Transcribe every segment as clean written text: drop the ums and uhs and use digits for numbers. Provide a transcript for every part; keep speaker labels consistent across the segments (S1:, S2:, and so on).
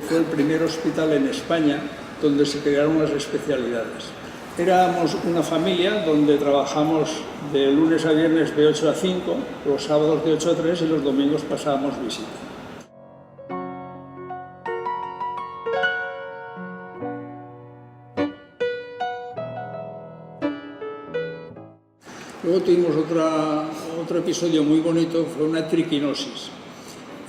S1: Fue el primer hospital en España donde se crearon las especialidades. Éramos una familia donde trabajamos de lunes a viernes de 8 a 5, los sábados de 8 a 3 y los domingos pasábamos visita. Luego tuvimos otro episodio muy bonito, fue una triquinosis.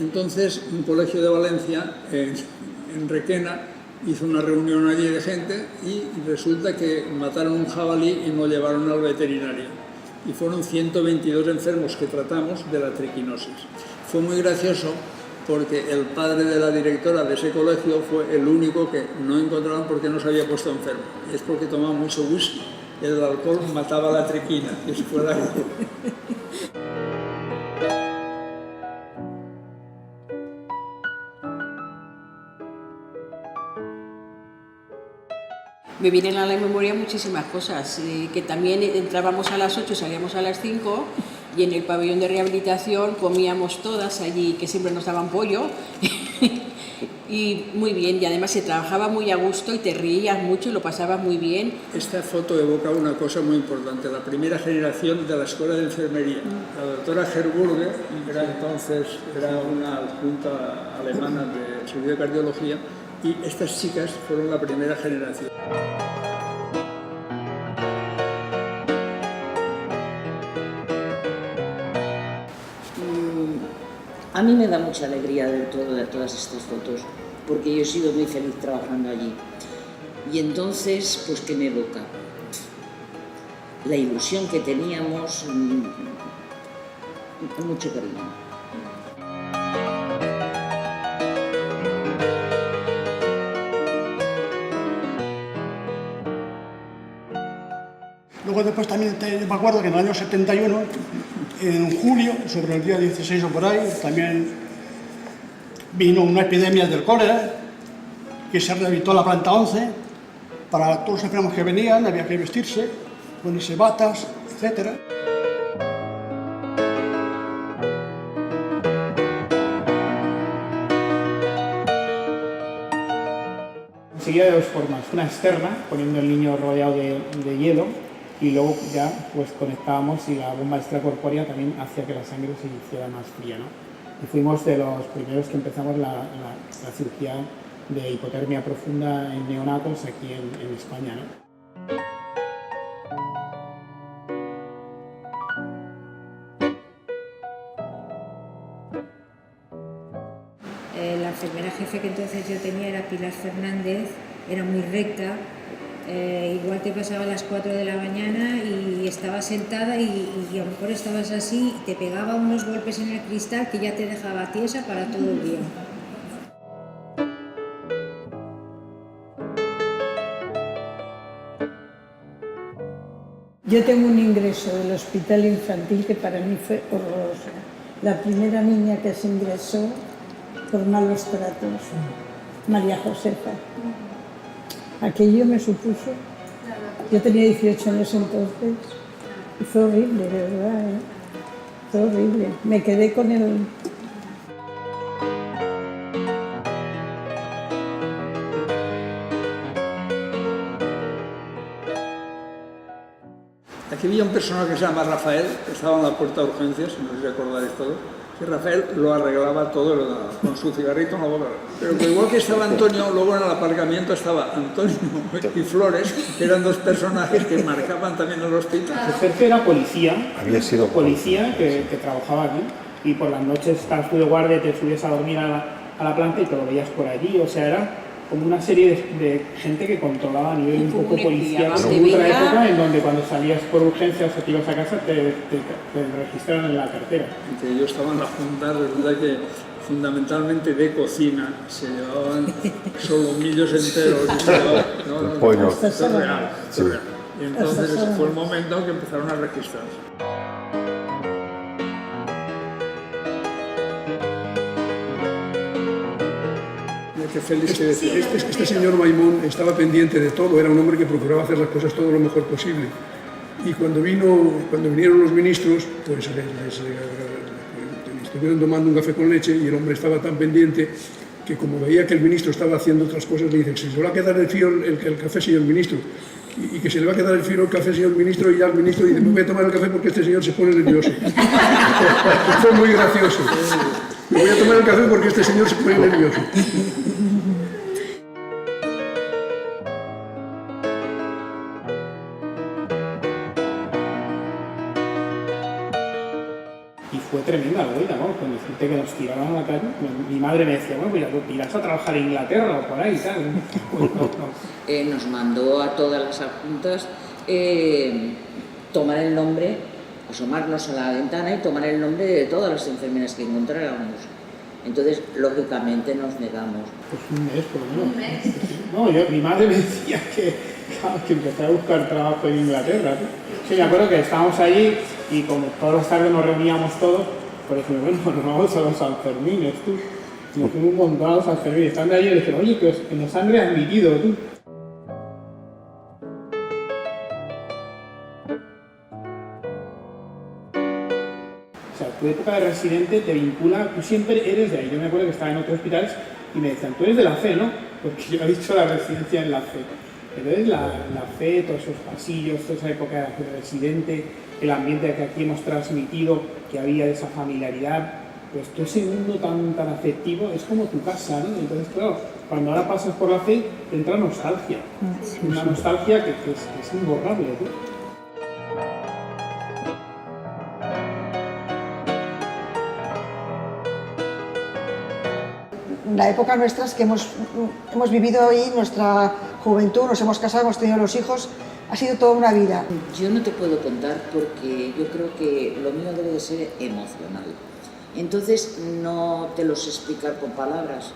S1: Entonces, un colegio de Valencia, en Requena, hizo una reunión allí de gente y resulta que mataron un jabalí y nos llevaron al veterinario. Y fueron 122 enfermos que tratamos de la triquinosis. Fue muy gracioso porque el padre de la directora de ese colegio fue el único que no encontraban porque no se había puesto enfermo. Y es porque tomaba mucho whisky. El alcohol mataba la triquina, y eso fue la...
S2: Me vienen a la memoria muchísimas cosas, que también entrábamos a las 8, salíamos a las 5 y en el pabellón de rehabilitación comíamos todas allí, que siempre nos daban pollo. Y muy bien, y además se trabajaba muy a gusto y te reías mucho y lo pasabas muy bien.
S1: Esta foto evoca una cosa muy importante, la primera generación de la escuela de enfermería. La doctora Herburger era una adjunta alemana de seguridad de cardiología y estas chicas fueron la primera generación.
S3: A mí me da mucha alegría de todas estas fotos, porque yo he sido muy feliz trabajando allí. Y entonces, pues, ¿qué me evoca? La ilusión que teníamos, mucho cariño.
S4: Luego después también me acuerdo que en el año 71, en julio, sobre el día 16 o por ahí, también vino una epidemia del cólera, que se rehabilitó la planta 11. Para todos los enfermos que venían había que vestirse, ponerse batas, etc.
S5: Seguía de dos formas, una externa, poniendo el niño rodeado de hielo, y luego ya pues conectábamos y la bomba extracorpórea también hacía que la sangre se hiciera más fría, ¿no? Y fuimos de los primeros que empezamos la cirugía de hipotermia profunda en neonatos aquí en España, ¿no?
S6: La enfermera jefe que entonces yo tenía era Pilar Fernández, era muy recta. Igual te pasaba a las 4 de la mañana y estabas sentada y a lo mejor estabas así y te pegaba unos golpes en el cristal que ya te dejaba tiesa para todo el día.
S7: Yo tengo un ingreso del hospital infantil que para mí fue horroroso. La primera niña que se ingresó por malos tratos, María Josefa. Aquello me supuso, yo tenía 18 años entonces, y fue horrible, de verdad, fue horrible. Me quedé con el...
S1: Aquí había un personaje que se llama Rafael, que estaba en la puerta de urgencias, no sé si acordáis todos, y Rafael lo arreglaba todo con su cigarrito en la boca. Pero que igual que estaba Antonio, luego en el aparcamiento estaba Antonio y Flores, que eran dos personajes que marcaban también el hospital.
S5: El jefe era policía,
S8: Había sido
S5: policía que trabajaba aquí, y por las noches estabas tú de guardia, te subías a dormir a la planta y te lo veías por allí, o sea, era como una serie de gente que controlaba a nivel un poco policial. En otra época en donde cuando salías por urgencias o te ibas a casa te registraron en la cartera.
S1: Que yo estaba en la junta, resulta que fundamentalmente de cocina se llevaban solomillos enteros y se llevaban,
S8: pollo.
S1: Esto es real,
S8: Sí.
S1: es real. Y entonces ese fue el momento en que empezaron a registrarse.
S9: Qué feliz que este señor Maimón estaba pendiente de todo, era un hombre que procuraba hacer las cosas todo lo mejor posible. Y cuando vinieron los ministros, pues estuvieron tomando un café con leche y el hombre estaba tan pendiente que como veía que el ministro estaba haciendo otras cosas, le dice, se le va a quedar el frío el café, señor ministro, y que se le va a quedar el frío el café, señor ministro, y ya el ministro dice, me voy a tomar el café porque este señor se pone nervioso. Fue muy gracioso. Me voy a tomar el café porque este señor se pone nervioso.
S5: Y fue tremenda la vida, ¿no? Con decirte que nos tiraban a la calle. Mi madre me decía, bueno, pues ya irás a trabajar en Inglaterra o por ahí, ¿sabes?
S3: Nos mandó a todas las adjuntas tomar el nombre, asomarnos a la ventana y tomar el nombre de todas las enfermeras que encontráramos. Entonces, lógicamente, nos negamos.
S5: Pues un mes, por lo menos. ¿Un mes? No, mi madre me decía que empecé a buscar trabajo en Inglaterra, ¿no? Sí, me acuerdo que estábamos allí y como todas las tardes nos reuníamos todos, pues dijimos, bueno, nos vamos a los Sanfermines, tú. Nos fuimos un montón a los Sanfermines. Estando allí y le dije, oye, que nos han readmitido, tú. O sea, tu época de residente te vincula, tú siempre eres de ahí. Yo me acuerdo que estaba en otros hospitales y me decían, tú eres de la fe, ¿no? Porque yo he dicho la residencia en la fe. Pero es la fe, todos esos pasillos, toda esa época de residente, el ambiente que aquí hemos transmitido, que había de esa familiaridad, pues todo ese mundo tan afectivo es como tu casa, ¿no? Entonces, claro, cuando ahora pasas por la fe, te entra nostalgia. Una nostalgia que es imborrable, ¿no?
S8: La época nuestra es que hemos vivido ahí nuestra juventud, nos hemos casado, hemos tenido los hijos, ha sido toda una vida.
S3: Yo no te puedo contar porque yo creo que lo mío debe de ser emocional. Entonces no te lo sé explicar con palabras.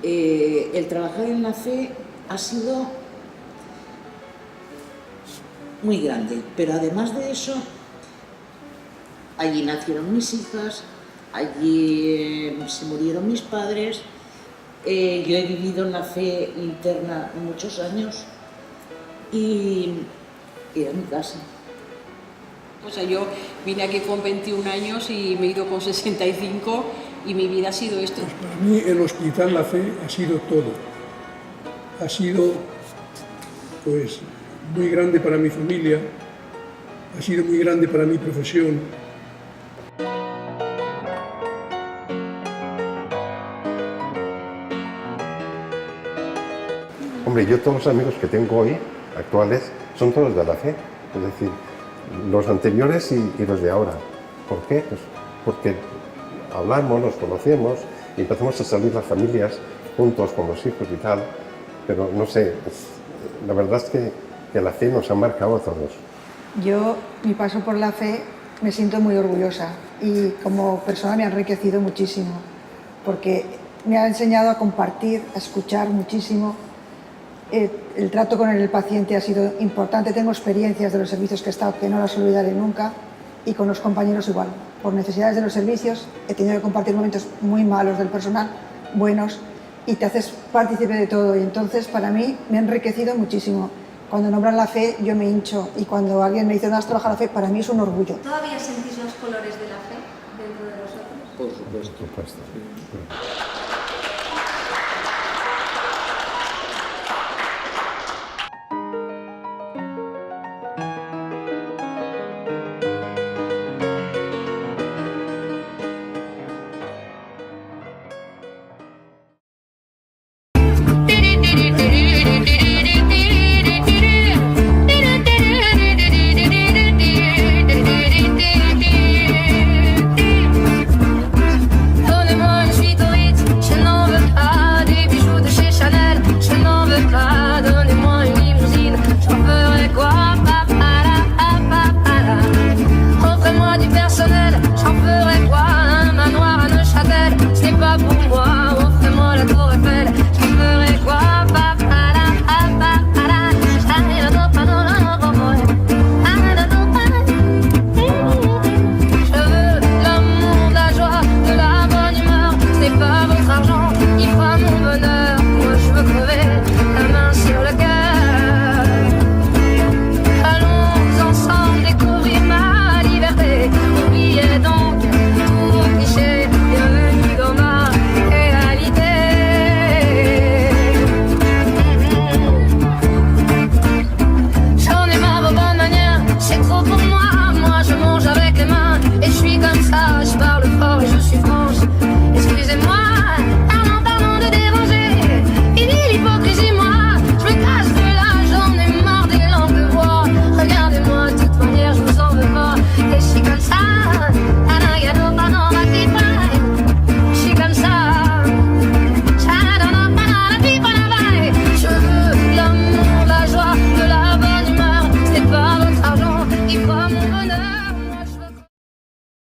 S3: El trabajar en la fe ha sido muy grande, pero además de eso, allí nacieron mis hijas, allí se murieron mis padres, yo he vivido en la fe interna muchos años y era mi casa.
S2: O sea, yo vine aquí con 21 años y me he ido con 65 y mi vida ha sido esto.
S9: Pues para mí el Hospital La Fe ha sido todo. Ha sido pues muy grande para mi familia, ha sido muy grande para mi profesión.
S10: Hombre, yo todos los amigos que tengo hoy, actuales, son todos de la fe. Es decir, los anteriores y los de ahora. ¿Por qué? Pues porque hablamos, nos conocemos y empezamos a salir las familias juntos con los hijos y tal. Pero no sé, la verdad es que la fe nos ha marcado a todos.
S8: Yo, mi paso por la fe, me siento muy orgullosa y como persona me ha enriquecido muchísimo porque me ha enseñado a compartir, a escuchar muchísimo. El trato con el paciente ha sido importante, tengo experiencias de los servicios que he estado que no las olvidaré nunca y con los compañeros igual. Por necesidades de los servicios he tenido que compartir momentos muy malos del personal, buenos, y te haces partícipe de todo y entonces para mí me ha enriquecido muchísimo. Cuando nombran la fe yo me hincho y cuando alguien me dice ¿dónde has trabajado la fe? Para mí es un orgullo.
S11: ¿Todavía sentís los colores de la fe dentro de vosotros?
S3: Por supuesto.
S10: Por supuesto.